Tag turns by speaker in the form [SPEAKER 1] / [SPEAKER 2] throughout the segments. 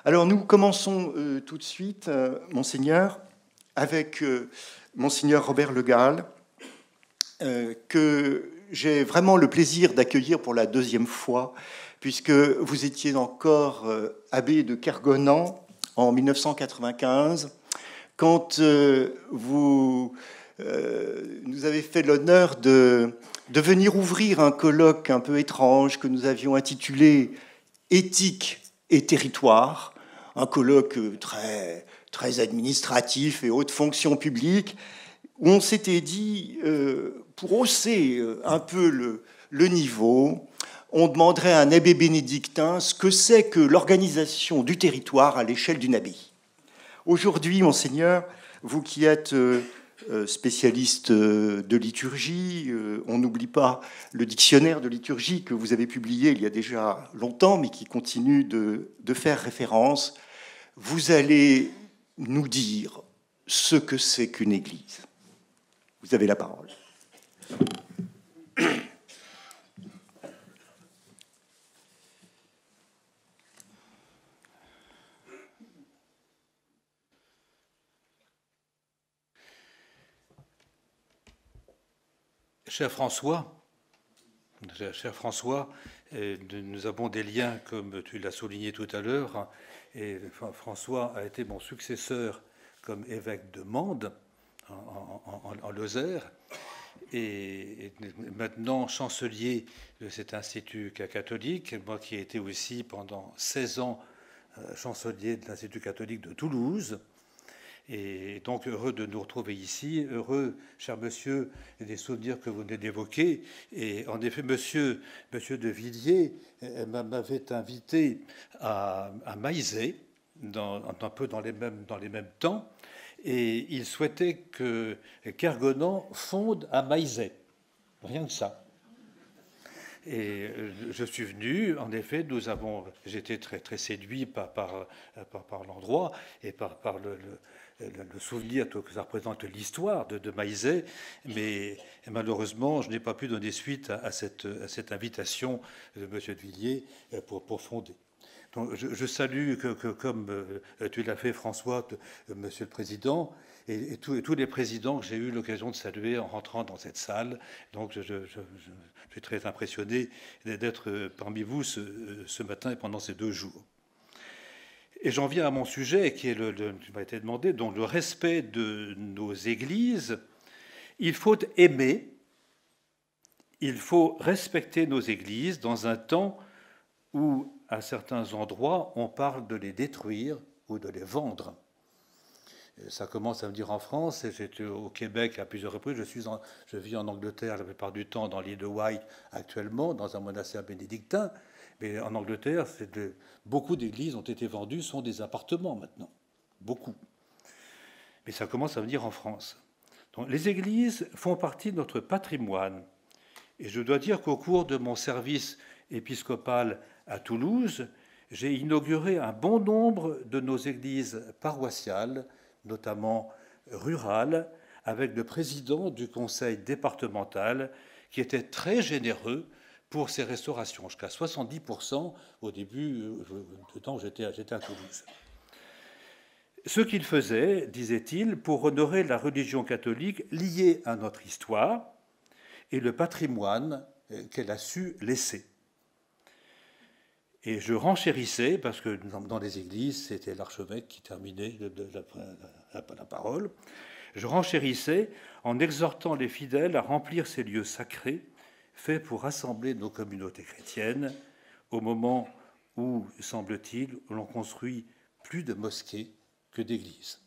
[SPEAKER 1] Alors nous commençons tout de suite, Monseigneur, avec Monseigneur Robert Le Gall, que j'ai vraiment le plaisir d'accueillir pour la deuxième fois, puisque vous étiez encore abbé de Kergonan en 1995, quand vous nous avez fait l'honneur de venir ouvrir un colloque un peu étrange que nous avions intitulé « Éthique et territoire », un colloque très, très administratif et haute fonction publique, où on s'était dit, pour hausser un peu le niveau, on demanderait à un abbé bénédictin ce que c'est que l'organisation du territoire à l'échelle d'une abbaye. Aujourd'hui, Monseigneur, vous qui êtes spécialiste de liturgie, on n'oublie pas le dictionnaire de liturgie que vous avez publié il y a déjà longtemps, mais qui continue de faire référence. Vous allez nous dire ce que c'est qu'une église. Vous avez la parole.
[SPEAKER 2] Cher François, nous avons des liens, comme tu l'as souligné tout à l'heure, et François a été mon successeur comme évêque de Mende, en Lozère, et maintenant chancelier de cet institut catholique, moi qui ai été aussi pendant 16 ans chancelier de l'Institut catholique de Toulouse. Et donc heureux de nous retrouver ici, heureux, cher monsieur, des souvenirs que vous venez d'évoquer. Et en effet, monsieur de Villiers m'avait invité à Maizet, un peu dans les mêmes temps, et il souhaitait que Kergonan fonde à Maizet. Rien que ça. Et je suis venu, en effet, j'étais très, très séduit par l'endroit et par le souvenir que ça représente l'histoire de Maizet, mais malheureusement, je n'ai pas pu donner suite à cette invitation de M. de Villiers pour fonder. Donc, je salue, comme tu l'as fait, François, Monsieur le Président, et tous les présidents que j'ai eu l'occasion de saluer en rentrant dans cette salle. Donc, je suis très impressionné d'être parmi vous ce matin et pendant ces 2 jours. Et j'en viens à mon sujet, qui m'a été demandé, donc le respect de nos églises. Il faut aimer, il faut respecter nos églises dans un temps où, à certains endroits, on parle de les détruire ou de les vendre. Ça commence à me dire en France, et j'étais au Québec à plusieurs reprises, je vis en Angleterre la plupart du temps dans l'île de Wight actuellement, dans un monastère bénédictin, mais en Angleterre, beaucoup d'églises ont été vendues, sont des appartements maintenant, beaucoup. Mais ça commence à me dire en France. Donc, les églises font partie de notre patrimoine, et je dois dire qu'au cours de mon service épiscopal à Toulouse, j'ai inauguré un bon nombre de nos églises paroissiales, notamment rurales, avec le président du conseil départemental qui était très généreux pour ces restaurations, jusqu'à 70% au début du temps où j'étais à Toulouse. Ce qu'il faisait, disait-il, pour honorer la religion catholique liée à notre histoire et le patrimoine qu'elle a su laisser. Et je renchérissais, parce que dans les églises, c'était l'archevêque qui terminait la parole, je renchérissais en exhortant les fidèles à remplir ces lieux sacrés, faits pour rassembler nos communautés chrétiennes, au moment où, semble-t-il, l'on construit plus de mosquées que d'églises.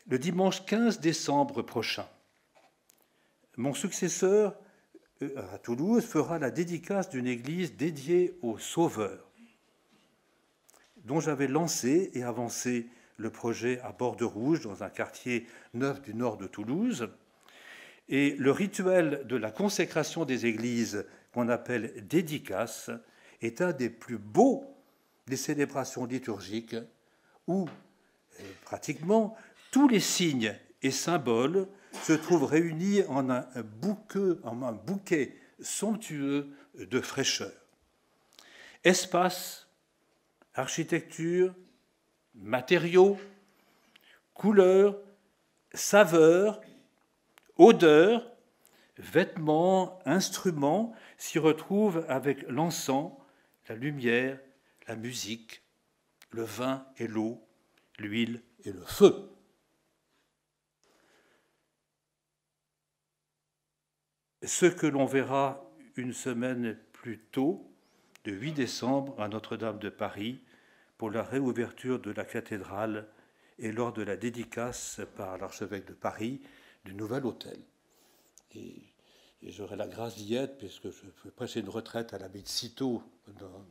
[SPEAKER 2] Le dimanche 15 décembre prochain, mon successeur à Toulouse fera la dédicace d'une église dédiée au Sauveur, dont j'avais lancé et avancé le projet à Borde-Rouge, dans un quartier neuf du nord de Toulouse. Et le rituel de la consécration des églises, qu'on appelle dédicace, est un des plus beaux des célébrations liturgiques où, pratiquement, tous les signes et symboles se trouvent réunis en un bouquet somptueux de fraîcheur. Espace architecture, matériaux, couleurs, saveurs, odeurs, vêtements, instruments s'y retrouvent avec l'encens, la lumière, la musique, le vin et l'eau, l'huile et le feu. Ce que l'on verra une semaine plus tôt, le 8 décembre, à Notre-Dame de Paris, pour la réouverture de la cathédrale et lors de la dédicace par l'archevêque de Paris du nouvel autel. Et j'aurai la grâce d'y être, puisque je vais prêcher une retraite à l'abbaye de Cîteaux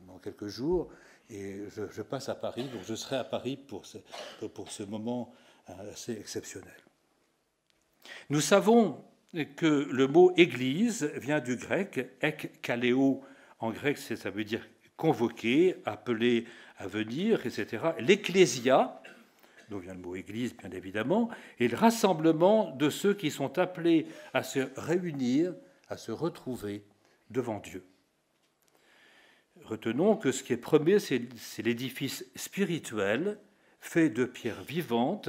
[SPEAKER 2] dans quelques jours, et je passe à Paris, donc je serai à Paris pour ce moment assez exceptionnel. Nous savons que le mot « église » vient du grec « ekkaleo ». En grec, ça veut dire « convoquer »,« appeler à venir », etc. L'ecclésia, d'où vient le mot « église », bien évidemment, est le rassemblement de ceux qui sont appelés à se réunir, à se retrouver devant Dieu. Retenons que ce qui est premier, c'est l'édifice spirituel fait de pierres vivantes,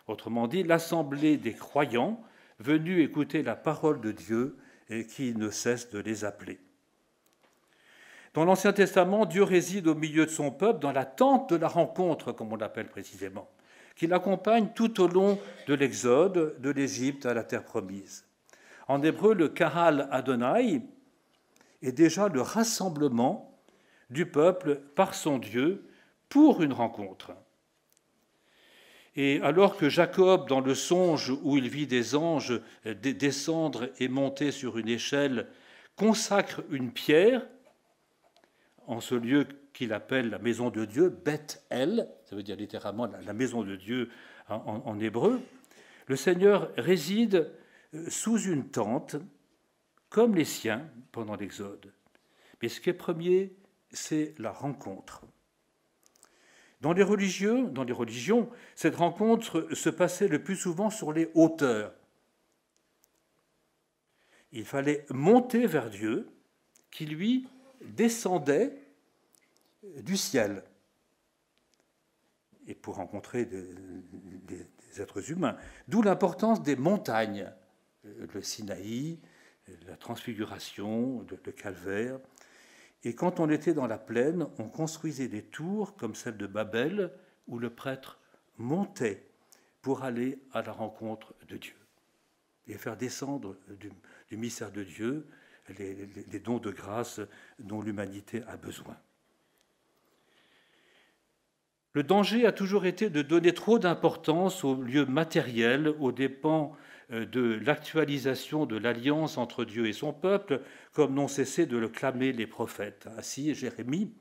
[SPEAKER 2] autrement dit l'assemblée des croyants venus écouter la parole de Dieu et qui ne cesse de les appeler. Dans l'Ancien Testament, Dieu réside au milieu de son peuple dans la tente de la rencontre, comme on l'appelle précisément, qui l'accompagne tout au long de l'Exode de l'Égypte à la terre promise. En hébreu, le Kahal Adonai est déjà le rassemblement du peuple par son Dieu pour une rencontre. Et alors que Jacob, dans le songe où il vit des anges descendre et monter sur une échelle, consacre une pierre en ce lieu qu'il appelle la maison de Dieu, Beth El, ça veut dire littéralement la maison de Dieu en hébreu, le Seigneur réside sous une tente, comme les siens pendant l'Exode. Mais ce qui est premier, c'est la rencontre. Dans les religions, cette rencontre se passait le plus souvent sur les hauteurs. Il fallait monter vers Dieu, qui lui descendait du ciel. Et pour rencontrer des êtres humains. D'où l'importance des montagnes, le Sinaï, la Transfiguration, le Calvaire. Et quand on était dans la plaine, on construisait des tours comme celle de Babel, où le prêtre montait pour aller à la rencontre de Dieu et faire descendre du mystère de Dieu les dons de grâce dont l'humanité a besoin. Le danger a toujours été de donner trop d'importance aux lieux matériels, aux dépens de l'actualisation de l'alliance entre Dieu et son peuple, comme n'ont cessé de le clamer les prophètes. Ainsi, Jérémie,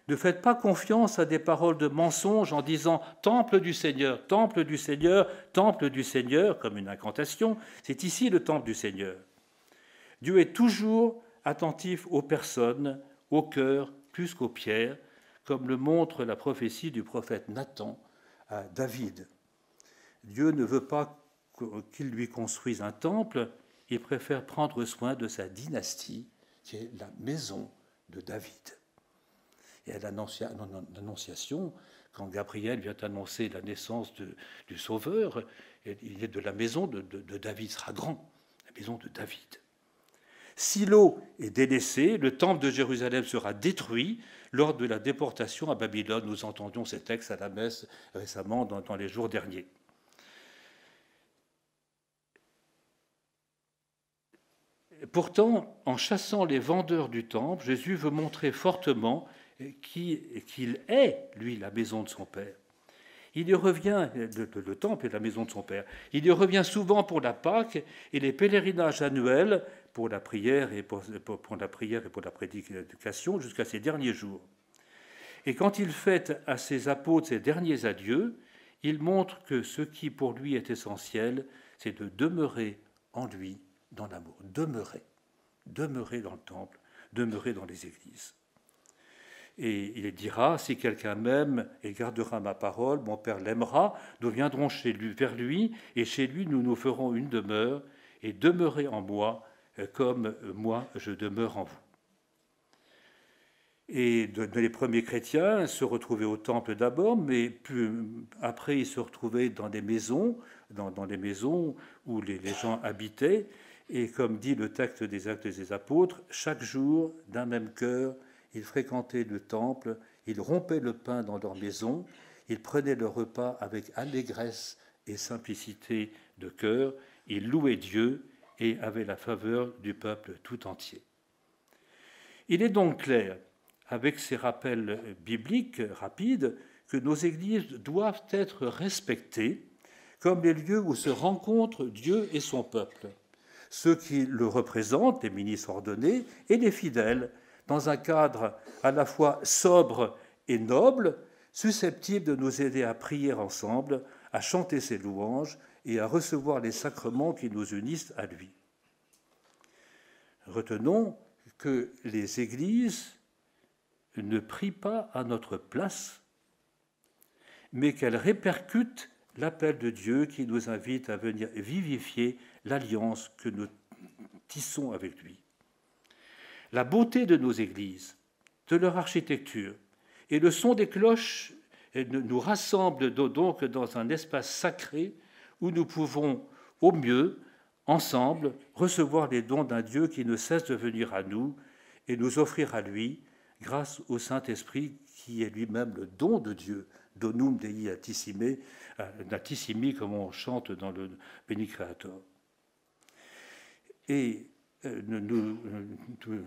[SPEAKER 2] ne faites pas confiance à des paroles de mensonge en disant « temple du Seigneur, temple du Seigneur, temple du Seigneur », comme une incantation. C'est ici le temple du Seigneur. Dieu est toujours attentif aux personnes, au cœur, plus qu'aux pierres, comme le montre la prophétie du prophète Nathan à David. Dieu ne veut pas qu'il lui construise un temple, il préfère prendre soin de sa dynastie, qui est la maison de David. Et à l'Annonciation, quand Gabriel vient annoncer la naissance du Sauveur, il est de la maison de David, sera grand, la maison de David. Silo est délaissé, le temple de Jérusalem sera détruit lors de la déportation à Babylone. Nous entendions ces textes à la messe récemment dans les jours derniers. Pourtant, en chassant les vendeurs du temple, Jésus veut montrer fortement qu'il est, lui, la maison de son Père. Il y revient, le temple est la maison de son Père. Il y revient souvent pour la Pâque et les pèlerinages annuels pour la prière et pour la prédication jusqu'à ses derniers jours. Et quand il fait à ses apôtres ses derniers adieux, il montre que ce qui pour lui est essentiel, c'est de demeurer en lui dans l'amour. Demeurer dans le temple, demeurer dans les églises. Et il dira, si quelqu'un m'aime et gardera ma parole, mon Père l'aimera, nous viendrons vers lui, et chez lui nous nous ferons une demeure, et demeurez en moi, comme moi je demeure en vous. Et les premiers chrétiens se retrouvaient au temple d'abord, mais après ils se retrouvaient dans des maisons, dans les maisons où les gens habitaient. Et comme dit le texte des Actes des Apôtres, chaque jour, d'un même cœur, ils fréquentaient le temple, ils rompaient le pain dans leur maison, ils prenaient le repas avec allégresse et simplicité de cœur, ils louaient Dieu et avaient la faveur du peuple tout entier. Il est donc clair, avec ces rappels bibliques rapides, que nos églises doivent être respectées comme les lieux où se rencontrent Dieu et son peuple, ceux qui le représentent, les ministres ordonnés, et les fidèles, dans un cadre à la fois sobre et noble, susceptible de nous aider à prier ensemble, à chanter ses louanges et à recevoir les sacrements qui nous unissent à lui. Retenons que les églises ne prient pas à notre place, mais qu'elles répercutent l'appel de Dieu qui nous invite à venir vivifier l'alliance que nous tissons avec lui. La beauté de nos églises, de leur architecture et le son des cloches nous rassemblent donc dans un espace sacré où nous pouvons au mieux, ensemble, recevoir les dons d'un Dieu qui ne cesse de venir à nous et nous offrir à lui, grâce au Saint-Esprit qui est lui-même le don de Dieu, donum Dei natissimi, comme on chante dans le Beni Creator. Et tout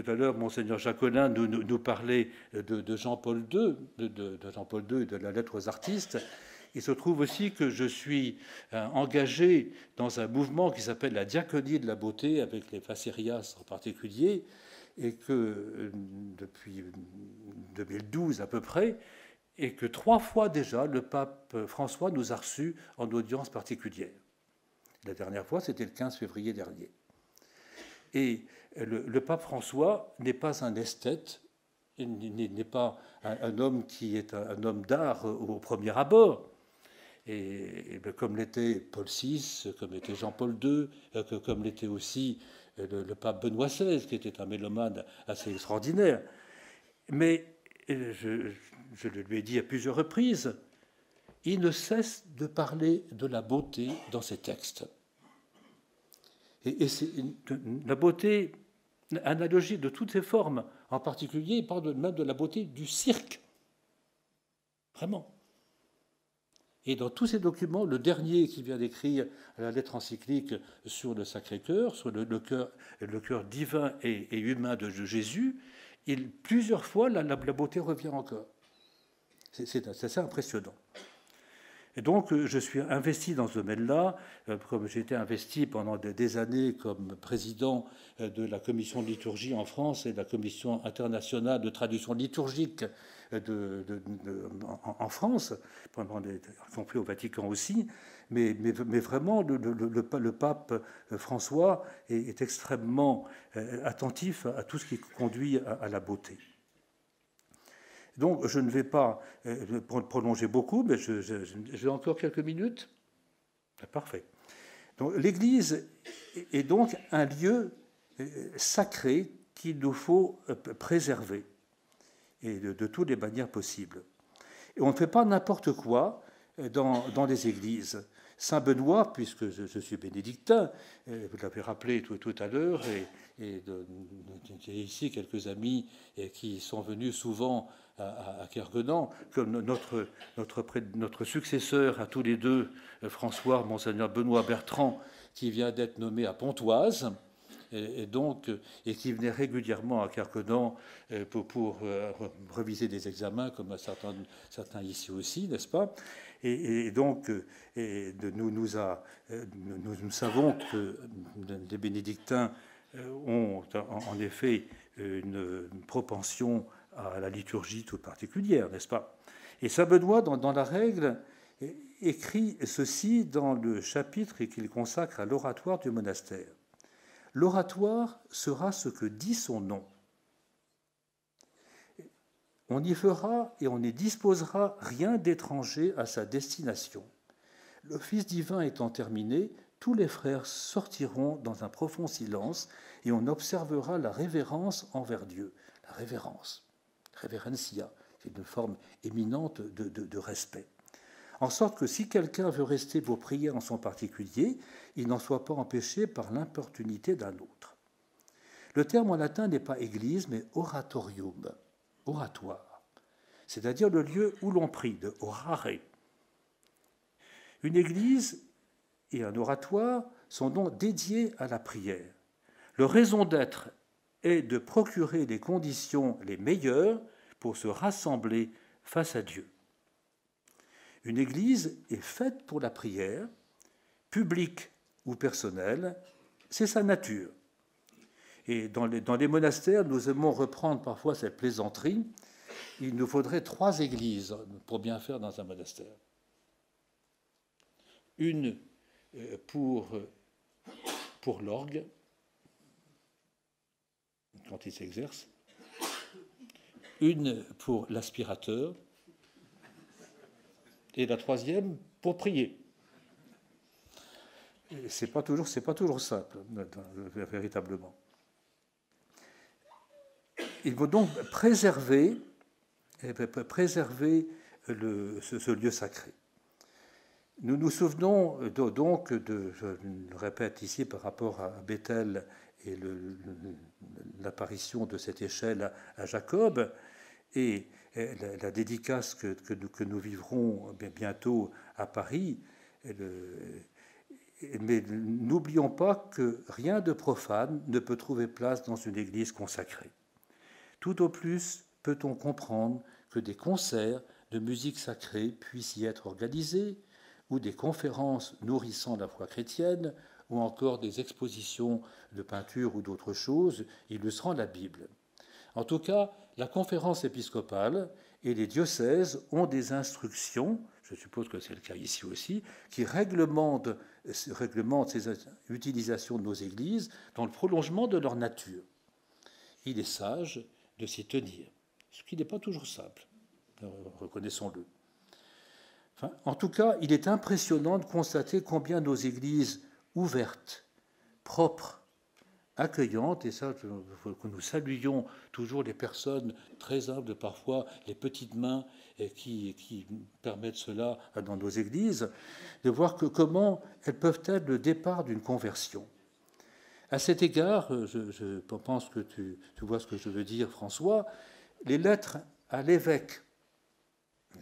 [SPEAKER 2] à l'heure, Monseigneur Jacolin nous parlait de Jean-Paul II, de Jean-Paul II et de la lettre aux artistes. Il se trouve aussi que je suis engagé dans un mouvement qui s'appelle la diaconie de la beauté, avec les Facerias en particulier, et que depuis 2012 à peu près, et que 3 fois déjà, le pape François nous a reçus en audience particulière. La dernière fois, c'était le 15 février dernier. Et le pape François n'est pas un esthète, n'est pas un homme qui est un homme d'art au premier abord. Et comme l'était Paul VI, comme l'était Jean-Paul II, comme l'était aussi le pape Benoît XVI, qui était un mélomane assez extraordinaire. Mais je le lui ai dit à plusieurs reprises, il ne cesse de parler de la beauté dans ses textes. Et c'est la beauté analogique de toutes ses formes. En particulier, il parle même de la beauté du cirque. Vraiment. Et dans tous ces documents, le dernier qu'il vient d'écrire, la lettre encyclique sur le Sacré-Cœur, sur le cœur divin et humain de Jésus, plusieurs fois, la beauté revient encore. C'est assez impressionnant. Et donc, je suis investi dans ce domaine-là, comme j'ai été investi pendant des années comme président de la commission de liturgie en France et de la commission internationale de traduction liturgique en France, y compris au Vatican aussi. Mais vraiment, le pape François est extrêmement attentif à tout ce qui conduit à la beauté. Donc, je ne vais pas prolonger beaucoup, mais j'ai encore quelques minutes. Parfait. Donc, l'Église est donc un lieu sacré qu'il nous faut préserver, et de toutes les manières possibles. Et on ne fait pas n'importe quoi dans les églises. Saint Benoît, puisque je suis bénédictin, vous l'avez rappelé tout à l'heure, et j'ai ici quelques amis qui sont venus souvent à Kerguenan, comme notre successeur à tous les deux, François, Monseigneur Benoît Bertrand, qui vient d'être nommé à Pontoise, et qui venait régulièrement à Kerguenan pour réviser des examens, comme certains ici aussi, n'est-ce pas? Et donc, nous savons que les bénédictins ont en effet une propension à la liturgie toute particulière, n'est-ce pas? Et saint Benoît, dans la règle, écrit ceci dans le chapitre qu'il consacre à l'oratoire du monastère. L'oratoire sera ce que dit son nom. On n'y fera et on n'y disposera rien d'étranger à sa destination. L'office divin étant terminé, tous les frères sortiront dans un profond silence et on observera la révérence envers Dieu. la révérence, reverencia, c'est une forme éminente de respect. En sorte que si quelqu'un veut rester pour prier en son particulier, il n'en soit pas empêché par l'importunité d'un autre. Le terme en latin n'est pas église, mais oratorium, oratoire, c'est-à-dire le lieu où l'on prie, de orare. Une église et un oratoire sont donc dédiés à la prière. Leur raison d'être est de procurer les conditions les meilleures pour se rassembler face à Dieu. Une église est faite pour la prière, publique ou personnelle, c'est sa nature. Et dans les monastères, nous aimons reprendre parfois cette plaisanterie. Il nous faudrait 3 églises pour bien faire dans un monastère. Une pour l'orgue, quand il s'exerce, une pour l'aspirateur, et la 3e pour prier. C'est pas toujours simple, véritablement. Il faut donc préserver ce lieu sacré. Nous nous souvenons donc je le répète ici par rapport à Bethel et l'apparition de cette échelle à Jacob, et la dédicace que nous vivrons bientôt à Paris. Mais n'oublions pas que rien de profane ne peut trouver place dans une église consacrée. Tout au plus peut-on comprendre que des concerts de musique sacrée puissent y être organisés, ou des conférences nourrissant la foi chrétienne, ou encore des expositions de peinture ou d'autres choses illustrant la Bible. En tout cas, la conférence épiscopale et les diocèses ont des instructions, je suppose que c'est le cas ici aussi, qui réglementent ces utilisations de nos églises dans le prolongement de leur nature. Il est sage de s'y tenir, ce qui n'est pas toujours simple, reconnaissons-le. Enfin, en tout cas, il est impressionnant de constater combien nos églises ouvertes, propres, accueillantes, et ça, que nous saluions toujours les personnes très humbles, parfois les petites mains qui permettent cela dans nos églises, de voir comment elles peuvent être le départ d'une conversion. À cet égard, je pense que tu vois ce que je veux dire, François, les lettres à l'évêque,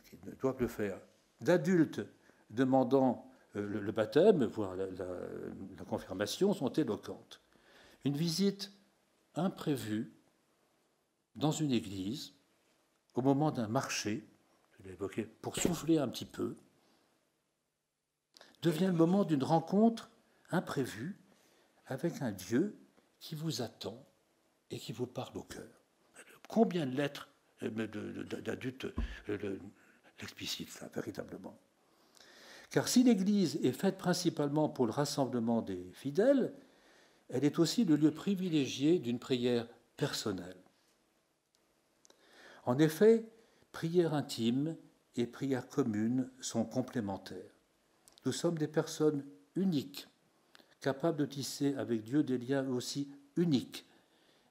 [SPEAKER 2] qui doivent le faire, d'adultes demandant le baptême, voire la confirmation, sont éloquentes. Une visite imprévue dans une église, au moment d'un marché, je l'ai évoqué, pour souffler un petit peu, devient le moment d'une rencontre imprévue avec un Dieu qui vous attend et qui vous parle au cœur. Combien de lettres d'adultes l'explicitent, ça, véritablement. Car si l'Église est faite principalement pour le rassemblement des fidèles, elle est aussi le lieu privilégié d'une prière personnelle. En effet, prière intime et prière commune sont complémentaires. Nous sommes des personnes uniques, capables de tisser avec Dieu des liens aussi uniques,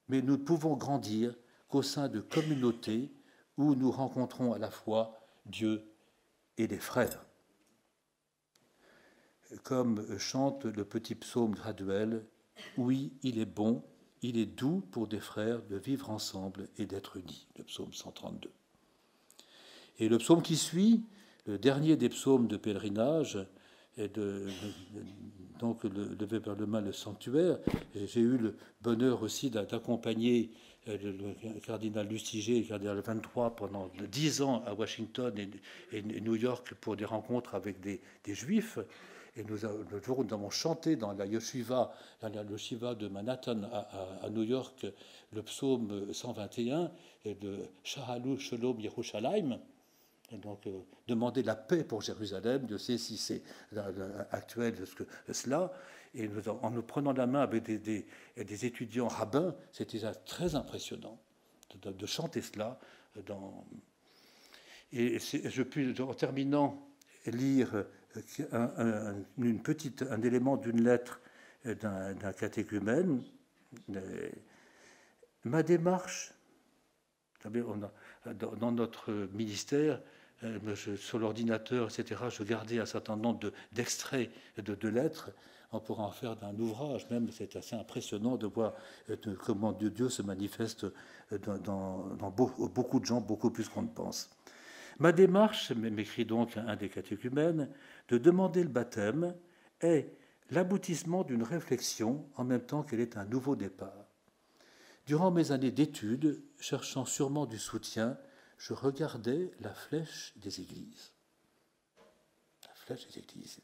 [SPEAKER 2] mais nous ne pouvons grandir qu'au sein de communautés où nous rencontrons à la fois Dieu et les frères. Comme chante le petit psaume graduel, « Oui, il est bon, il est doux pour des frères de vivre ensemble et d'être unis », le psaume 132. Et le psaume qui suit, le dernier des psaumes de pèlerinage, est donc lever vers le main le sanctuaire. J'ai eu le bonheur aussi d'accompagner le cardinal Lustiger et le cardinal 23 pendant 10 ans à Washington et New York pour des rencontres avec des juifs. Et le jour où nous avons chanté dans la yeshiva de Manhattan à New York, le psaume 121 de Shahalu Shalom Yerushalayim, et donc demander la paix pour Jérusalem, Dieu sait si c'est actuel cela, et en nous prenant la main avec des étudiants rabbins, c'était très impressionnant de chanter cela. Et je puis, en terminant, lire un élément d'une lettre d'un catéchumène. Ma démarche savez, dans notre ministère, sur l'ordinateur, etc., je gardais un certain nombre d'extraits de lettres. On pourra en faire d'un ouvrage, même c'est assez impressionnant de voir comment Dieu se manifeste dans beaucoup de gens, beaucoup plus qu'on ne pense. Ma démarche, m'écrit donc un des catéchumènes, de demander le baptême est l'aboutissement d'une réflexion en même temps qu'elle est un nouveau départ. Durant mes années d'études, cherchant sûrement du soutien, je regardais la flèche des églises. La flèche des églises.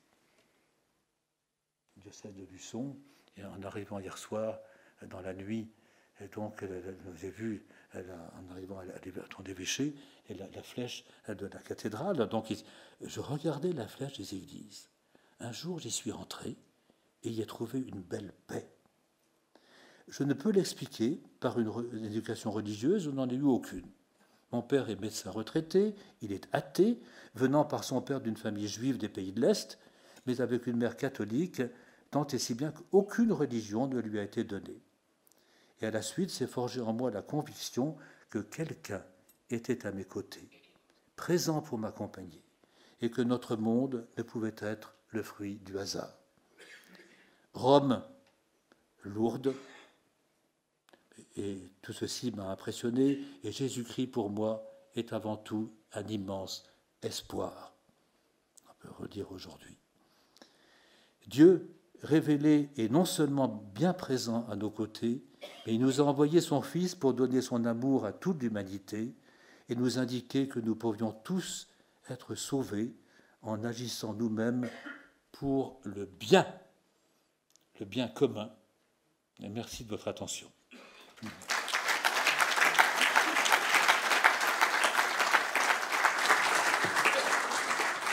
[SPEAKER 2] Le diocèse de Luçon, et en arrivant hier soir, dans la nuit, et donc j'ai vu, en arrivant à l'évêché, la flèche de la cathédrale. Donc je regardais la flèche des églises. Un jour, j'y suis entré et y ai trouvé une belle paix. Je ne peux l'expliquer par une éducation religieuse, je n'en ai eu aucune. Mon père est médecin retraité, il est athée, venant par son père d'une famille juive des pays de l'Est, mais avec une mère catholique, tant et si bien qu'aucune religion ne lui a été donnée. Et à la suite s'est forgée en moi la conviction que quelqu'un était à mes côtés, présent pour m'accompagner, et que notre monde ne pouvait être le fruit du hasard. Rome, Lourdes, et tout ceci m'a impressionné, et Jésus-Christ pour moi est avant tout un immense espoir. On peut redire aujourd'hui. Dieu révélé est non seulement bien présent à nos côtés, mais il nous a envoyé son Fils pour donner son amour à toute l'humanité et nous indiquer que nous pourrions tous être sauvés en agissant nous-mêmes pour le bien commun. Et merci de votre attention.